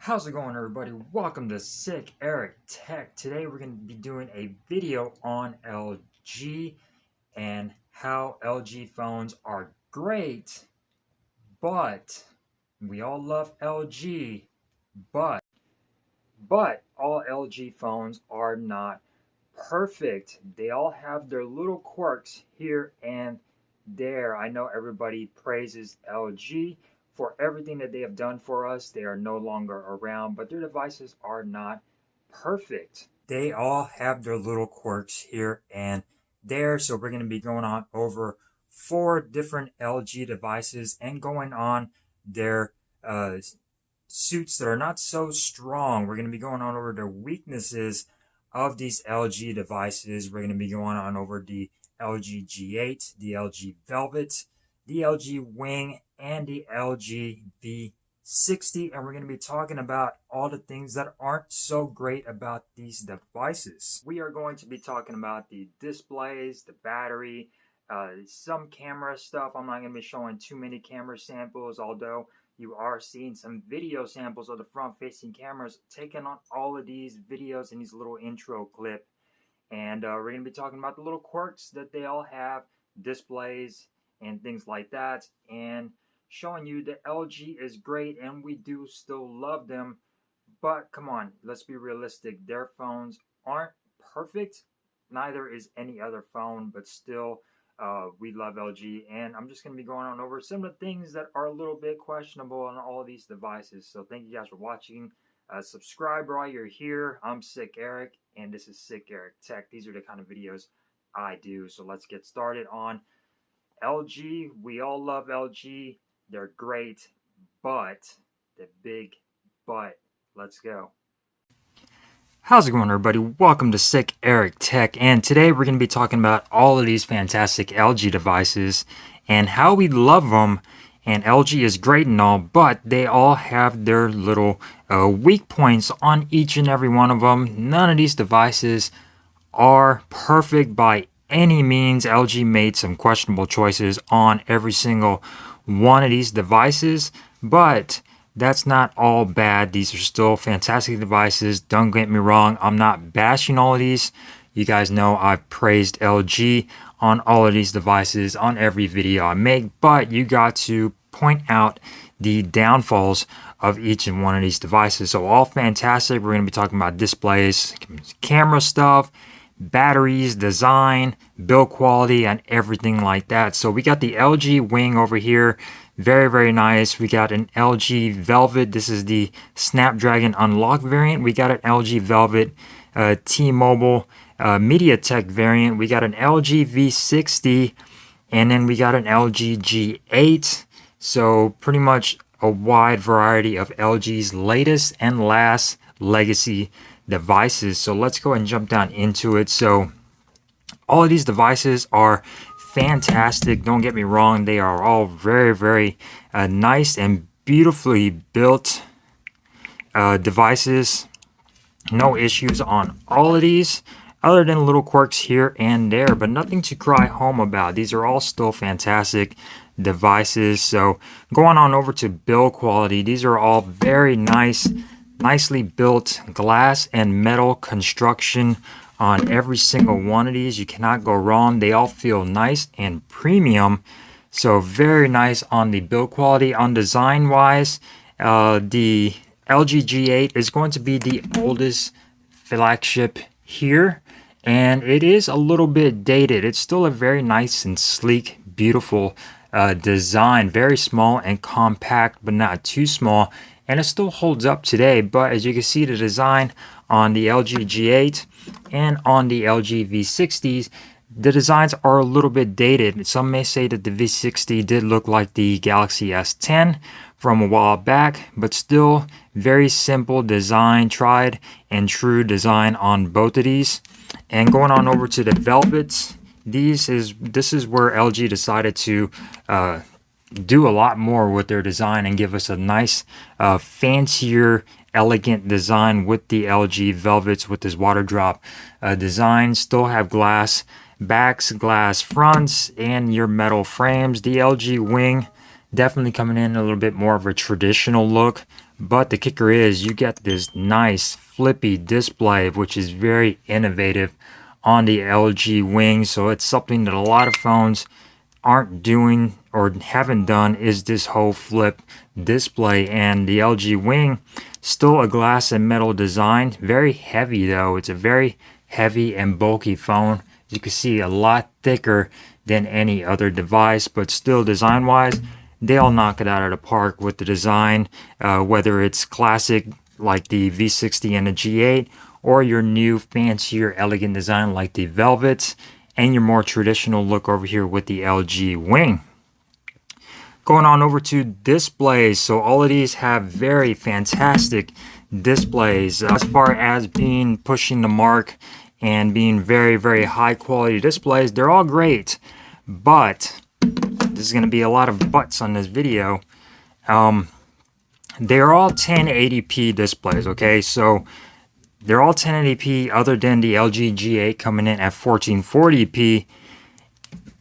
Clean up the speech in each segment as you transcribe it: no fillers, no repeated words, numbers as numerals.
How's it going, everybody? Welcome to Sick Eric Tech. Today we're going to be doing a video on LG and how LG phones are great, but we all love LG, but all LG phones are not perfect. They all have their little quirks here and there. I know everybody praises LG for everything that they have done for us. They are no longer around, but their devices are not perfect. They all have their little quirks here and there. So we're going to be going on over 4 different LG devices and going on their suits that are not so strong. We're going to be going on over the weaknesses of these LG devices. We're going to be going on over the LG G8, the LG Velvet, the LG Wing, and the LG V60. And we're going to be talking about all the things that aren't so great about these devices. We are going to be talking about the displays, the battery, some camera stuff. I'm not going to be showing too many camera samples, although you are seeing some video samples of the front-facing cameras taken on all of these videos in these little intro clip. And we're going to be talking about the little quirks that they all have, displays, and things like that, and showing you that LG is great and we do still love them. But come on, let's be realistic. Their phones aren't perfect. Neither is any other phone, but still, we love LG, and I'm just going to be going on over some of the things that are a little bit questionable on all of these devices. So thank you guys for watching. Subscribe while you're here. I'm Sick Eric, and this is Sick Eric Tech. These are the kind of videos I do. So let's get started on LG. We all love LG. They're great, but the big but. Let's go. How's it going, everybody? Welcome to Sick Eric Tech, and today we're going to be talking about all of these fantastic LG devices and how we love them. And LG is great and all, but they all have their little weak points on each and every one of them. None of these devices are perfect by any means. LG made some questionable choices on every single one of these devices, but that's not all bad. These are still fantastic devices. Don't get me wrong. I'm not bashing all of these. You guys know I've praised LG on all of these devices on every video I make, but you got to point out the downfalls of each and one of these devices. So all fantastic. We're going to be talking about displays, camera stuff, batteries, design, build quality, and everything like that. So we got the LG Wing over here. Very, very nice. We got an LG Velvet. This is the Snapdragon Unlock variant. We got an LG Velvet T-Mobile MediaTek variant. We got an LG V60, and then we got an LG G8. So pretty much a wide variety of LG's latest and last legacy devices. So let's go and jump down into it. So all of these devices are fantastic. Don't get me wrong. They are all very, very nice and beautifully built devices. No issues on all of these other than little quirks here and there, but nothing to cry home about. These are all still fantastic devices. So going on over to build quality, these are all very nice, nicely built glass and metal construction on every single one of these. You cannot go wrong. They all feel nice and premium. So very nice on the build quality. On design wise, the LG G8 is going to be the oldest flagship here, and it is a little bit dated. It's still a very nice and sleek, beautiful design. Very small and compact, but not too small. And it still holds up today. But as you can see, the design on the LG G8 and on the LG V60s, the designs are a little bit dated. Some may say that the V60 did look like the Galaxy S10 from a while back, but still very simple design, tried and true design on both of these. And going on over to the Velvets, this is where LG decided to do a lot more with their design and give us a nice, fancier, elegant design with the LG Velvets with this water drop design. Still have glass backs, glass fronts, and your metal frames. The LG Wing definitely coming in a little bit more of a traditional look, But the kicker is you get this nice flippy display, which is very innovative on the LG Wing. So it's something that a lot of phones aren't doing or haven't done, is this whole flip display. And the LG Wing, still a glass and metal design, very heavy though. It's a very heavy and bulky phone. You can see a lot thicker than any other device, but still design wise they'll knock it out of the park with the design, whether it's classic like the V60 and the G8, or your new fancier elegant design like the Velvets, and your more traditional look over here with the LG Wing. Going on over to displays, so all of these have very fantastic displays as far as being pushing the mark and being very high quality displays. They're all great, but this is going to be a lot of buts on this video. They're all 1080p displays, okay? So they're all 1080p other than the LG G8 coming in at 1440p,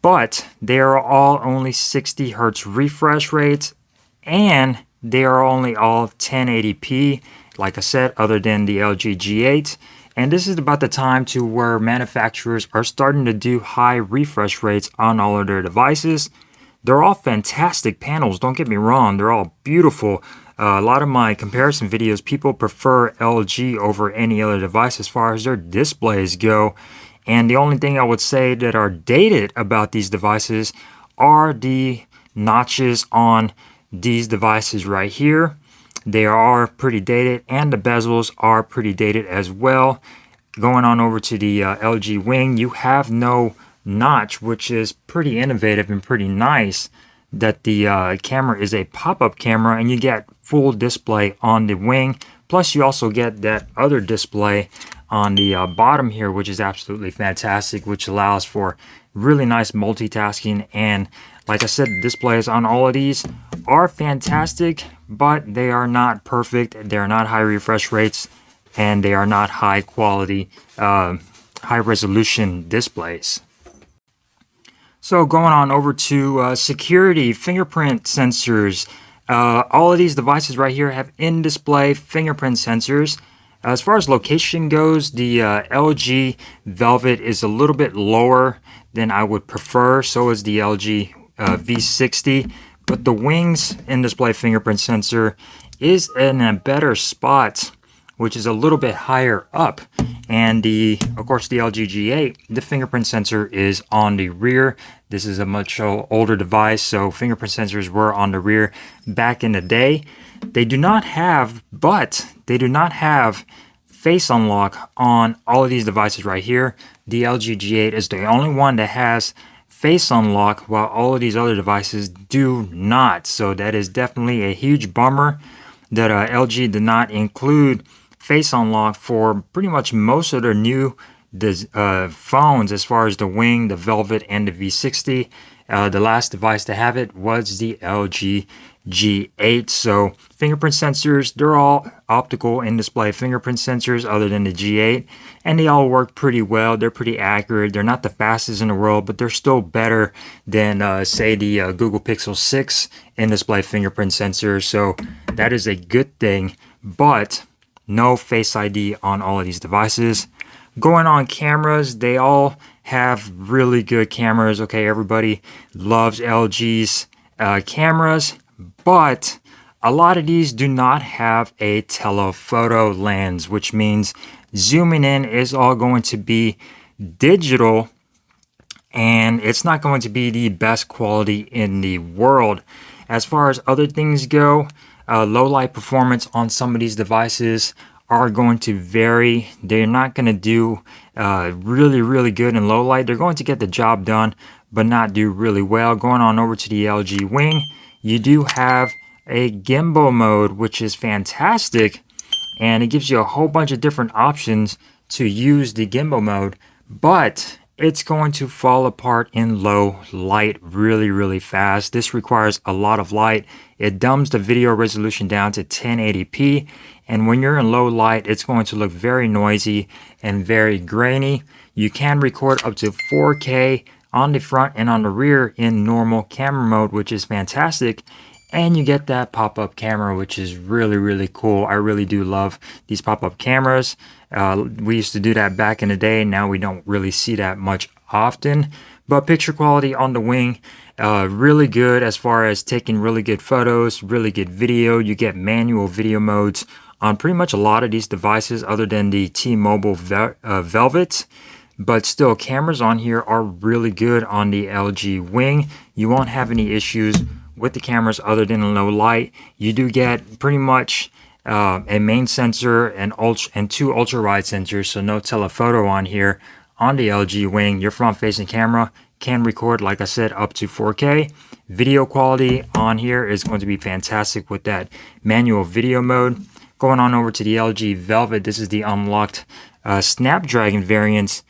but they are all only 60 hertz refresh rates, and they are only all 1080p, like I said, other than the LG G8. And this is about the time to where manufacturers are starting to do high refresh rates on all of their devices. They're all fantastic panels, don't get me wrong, they're all beautiful. A lot of my comparison videos, people prefer LG over any other device as far as their displays go. And the only thing I would say that are dated about these devices are the notches on these devices right here. They are pretty dated, and the bezels are pretty dated as well. Going on over to the LG Wing, you have no notch, which is pretty innovative and pretty nice, that the camera is a pop-up camera and you get full display on the Wing. Plus you also get that other display on the bottom here, which is absolutely fantastic, which allows for really nice multitasking. And like I said, the displays on all of these are fantastic, but they are not perfect. They're not high refresh rates, and they are not high quality, high resolution displays. So going on over to security, fingerprint sensors. All of these devices right here have in-display fingerprint sensors. As far as location goes, the LG Velvet is a little bit lower than I would prefer. So is the LG V60. But the Wing's in-display fingerprint sensor is in a better spot, which is a little bit higher up. And of course, the LG G8, the fingerprint sensor is on the rear. This is a much older device, so fingerprint sensors were on the rear back in the day. They do not have face unlock on all of these devices right here. The LG G8 is the only one that has face unlock, while all of these other devices do not. So that is definitely a huge bummer that LG did not include face unlock for pretty much most of their new phones, as far as the Wing, the Velvet, and the V60. The last device to have it was the LG G8. So fingerprint sensors, they're all optical in-display fingerprint sensors other than the G8, and they all work pretty well. They're pretty accurate. They're not the fastest in the world, but they're still better than say the Google Pixel 6 in-display fingerprint sensor. So that is a good thing, but no Face ID on all of these devices. Going on cameras, they all have really good cameras. Okay, everybody loves LG's cameras, but a lot of these do not have a telephoto lens, which means zooming in is all going to be digital, and it's not going to be the best quality in the world. As far as other things go, low light performance on some of these devices are going to vary. They're not going to do really good in low light. They're going to get the job done, but not do really well. Going on over to the LG Wing, you do have a gimbal mode, which is fantastic, and it gives you a whole bunch of different options to use the gimbal mode, but it's going to fall apart in low light really fast. This requires a lot of light. It dumbs the video resolution down to 1080p, and when you're in low light, it's going to look very noisy and very grainy. You can record up to 4K on the front and on the rear in normal camera mode, which is fantastic. and you get that pop-up camera, which is really cool. I really do love these pop-up cameras. We used to do that back in the day. Now we don't really see that much often, but picture quality on the Wing, really good as far as taking really good photos, really good video. You get manual video modes on pretty much a lot of these devices other than the T-Mobile Velvet. But still, cameras on here are really good on the LG Wing. You won't have any issues with the cameras other than low light. You do get pretty much a main sensor and two ultra-wide sensors, so no telephoto on here. On the LG Wing, your front-facing camera can record, like I said, up to 4K. Video quality on here is going to be fantastic with that manual video mode. Going on over to the LG Velvet, this is the unlocked Snapdragon variant.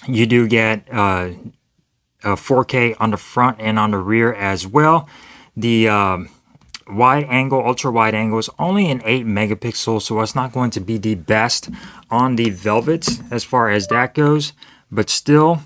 You do get 4K on the front and on the rear as well. The wide angle, ultra wide angle is only an 8 megapixels, so it's not going to be the best on the Velvet as far as that goes, but still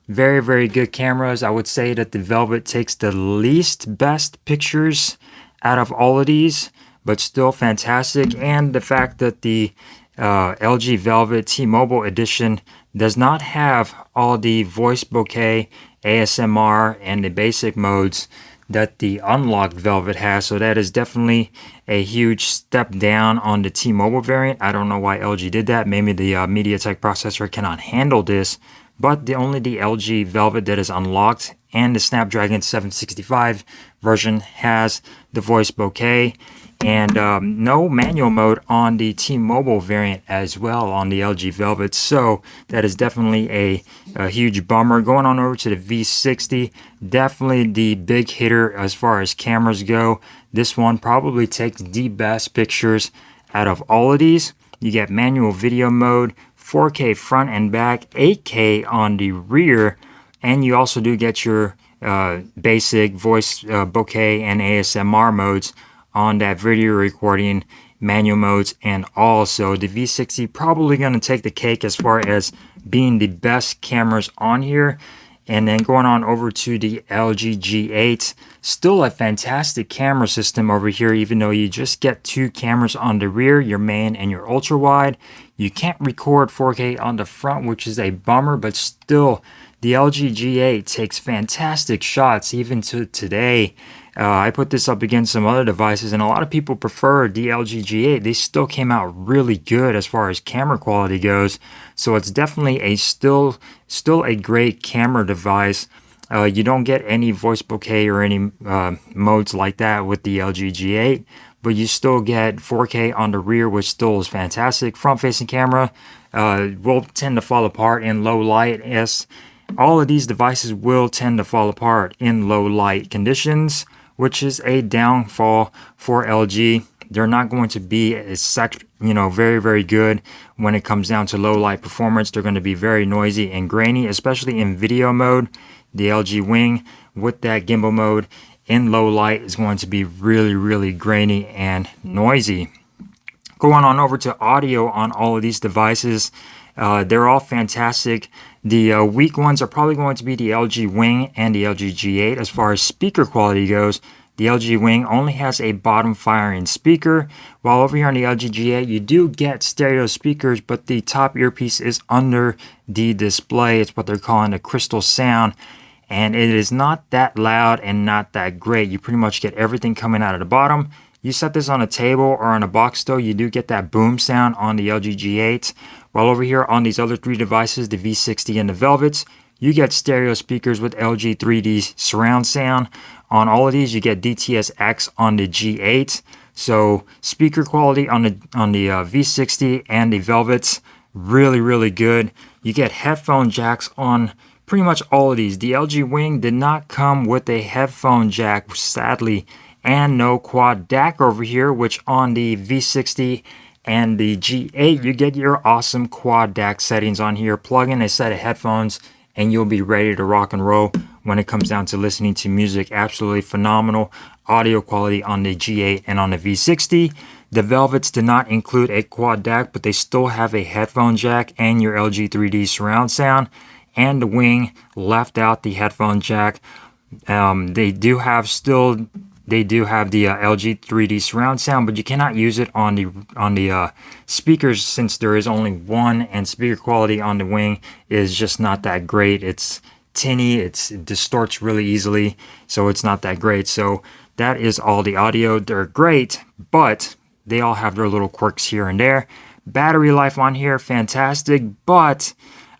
very good cameras. I would say that the Velvet takes the least best pictures out of all of these, but still fantastic. And the fact that the LG Velvet T-Mobile edition does not have all the voice bokeh, ASMR, and the basic modes that the unlocked Velvet has, so that is definitely a huge step down on the T-Mobile variant. I don't know why LG did that. Maybe the MediaTek processor cannot handle this, but only the LG Velvet that is unlocked and the Snapdragon 765 version has the voice bokeh, and no manual mode on the T-Mobile variant as well on the LG Velvet, so that is definitely a huge bummer. Going on over to the V60, definitely the big hitter as far as cameras go. This one probably takes the best pictures out of all of these. You get manual video mode, 4K front and back, 8K on the rear, and you also do get your basic voice bokeh and ASMR modes on that video recording, manual modes, and also the V60 probably going to take the cake as far as being the best cameras on here. And then going on over to the LG G8, still a fantastic camera system over here, even though you just get two cameras on the rear, your main and your ultra wide. You can't record 4K on the front, which is a bummer, but still the LG G8 takes fantastic shots even to today. I put this up against some other devices, and a lot of people prefer the LG G8. They still came out really good as far as camera quality goes, so it's definitely still a great camera device. You don't get any voice bokeh or any modes like that with the LG G8, but you still get 4K on the rear, which still is fantastic. Front-facing camera will tend to fall apart in low light. Yes, all of these devices will tend to fall apart in low light conditions, which is a downfall for LG. They're not going to be very good when it comes down to low light performance. They're going to be very noisy and grainy, especially in video mode. The LG Wing with that gimbal mode in low light is going to be really grainy and noisy. Going on over to audio on all of these devices, they're all fantastic. The weak ones are probably going to be the LG Wing and the LG G8. As far as speaker quality goes, the LG Wing only has a bottom firing speaker, while over here on the LG G8 you do get stereo speakers, but the top earpiece is under the display. It's what they're calling a crystal sound, and it is not that loud and not that great. You pretty much get everything coming out of the bottom. You set this on a table or on a box though, you do get that boom sound on the LG G8. While over here on these other three devices, the V60 and the Velvets, you get stereo speakers with LG 3D surround sound. On all of these, you get DTS-X on the G8. So speaker quality on the V60 and the Velvets, really good. You get headphone jacks on pretty much all of these. The LG Wing did not come with a headphone jack, sadly, and no quad DAC over here, which on the V60 and the G8, you get your awesome quad DAC settings on here. Plug in a set of headphones and you'll be ready to rock and roll when it comes down to listening to music. Absolutely phenomenal audio quality on the G8 and on the V60. The Velvets did not include a quad DAC, but they still have a headphone jack and your LG 3D surround sound. And the Wing left out the headphone jack. They do have still they do have the LG 3D surround sound, but you cannot use it on the speakers since there is only one, and speaker quality on the Wing is just not that great. It's tinny, it distorts really easily, so it's not that great. So that is all the audio. They're great, but they all have their little quirks here and there. Battery life on here, fantastic, but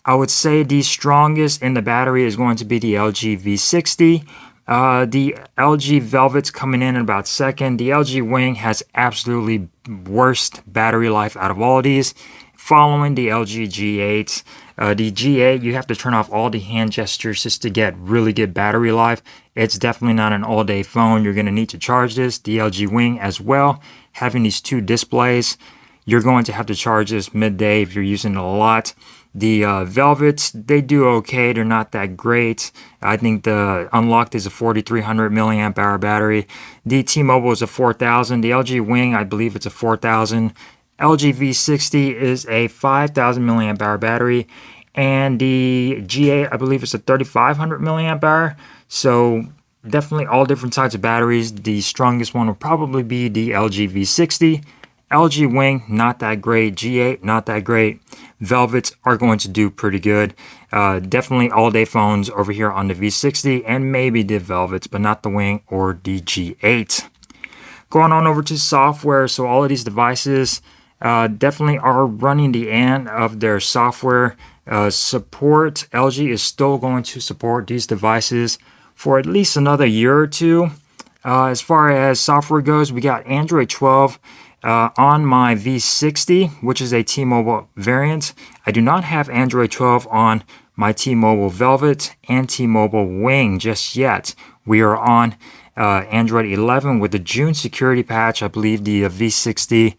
I would say the strongest in the battery is going to be the LG V60. The LG Velvet's coming in about second. The LG Wing has absolutely worst battery life out of all of these, following the LG G8. The G8, you have to turn off all the hand gestures just to get really good battery life. It's definitely not an all-day phone. You're going to need to charge this. The LG Wing as well, having these two displays, you're going to have to charge this midday if you're using it a lot. The Velvets, they do okay. They're not that great. I think the Unlocked is a 4,300 milliamp hour battery. The T-Mobile is a 4,000. The LG Wing, I believe it's a 4,000. LG V60 is a 5,000 milliamp hour battery. And the G8, I believe it's a 3,500 milliamp hour. So definitely all different types of batteries. The strongest one will probably be the LG V60. LG Wing, not that great. G8, not that great. Velvets are going to do pretty good. Definitely all-day phones over here on the V60 and maybe the Velvets, but not the Wing or the G8. Going on over to software. So all of these devices definitely are running the end of their software support. LG is still going to support these devices for at least another year or two. As far as software goes, we got Android 12 on my V60, which is a T-Mobile variant. I do not have Android 12 on my T-Mobile Velvet and T-Mobile Wing just yet. We are on Android 11 with the June security patch. I believe the V60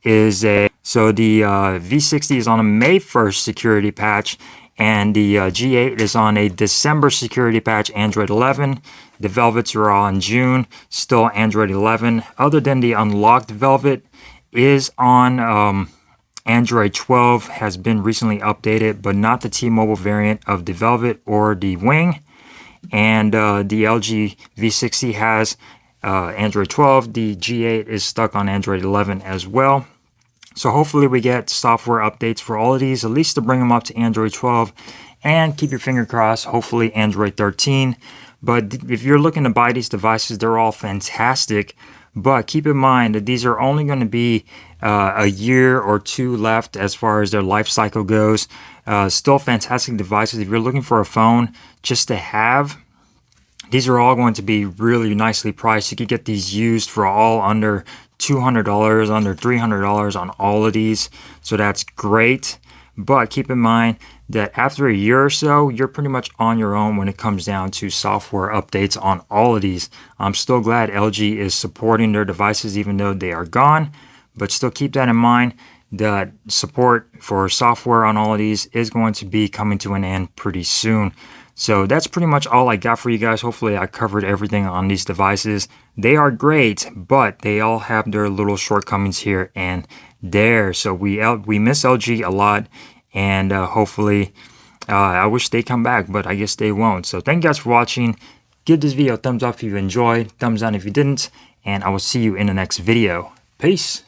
is V60 is on a May 1st security patch, and the G8 is on a December security patch, Android 11. The Velvets are on June, still Android 11. Other than the Unlocked Velvet is on Android 12, has been recently updated, but not the T-Mobile variant of the Velvet or the Wing. And the LG V60 has Android 12. The G8 is stuck on Android 11 as well. So hopefully we get software updates for all of these, at least to bring them up to Android 12. And keep your finger crossed, hopefully Android 13. But if you're looking to buy these devices, they're all fantastic. But keep in mind that these are only going to be a year or two left as far as their life cycle goes. Still fantastic devices. If you're looking for a phone just to have, these are all going to be really nicely priced. You could get these used for all under $200, under $300 on all of these. So that's great. But keep in mind that after a year or so, you're pretty much on your own when it comes down to software updates on all of these. I'm still glad LG is supporting their devices even though they are gone, but still keep that in mind that support for software on all of these is going to be coming to an end pretty soon. So that's pretty much all I got for you guys. Hopefully I covered everything on these devices. They are great, but they all have their little shortcomings here and there. So we miss LG a lot, and hopefully I wish they come back, but I guess they won't. So thank you guys for watching. Give this video a thumbs up if you enjoyed, thumbs down if you didn't, and I will see you in the next video. Peace.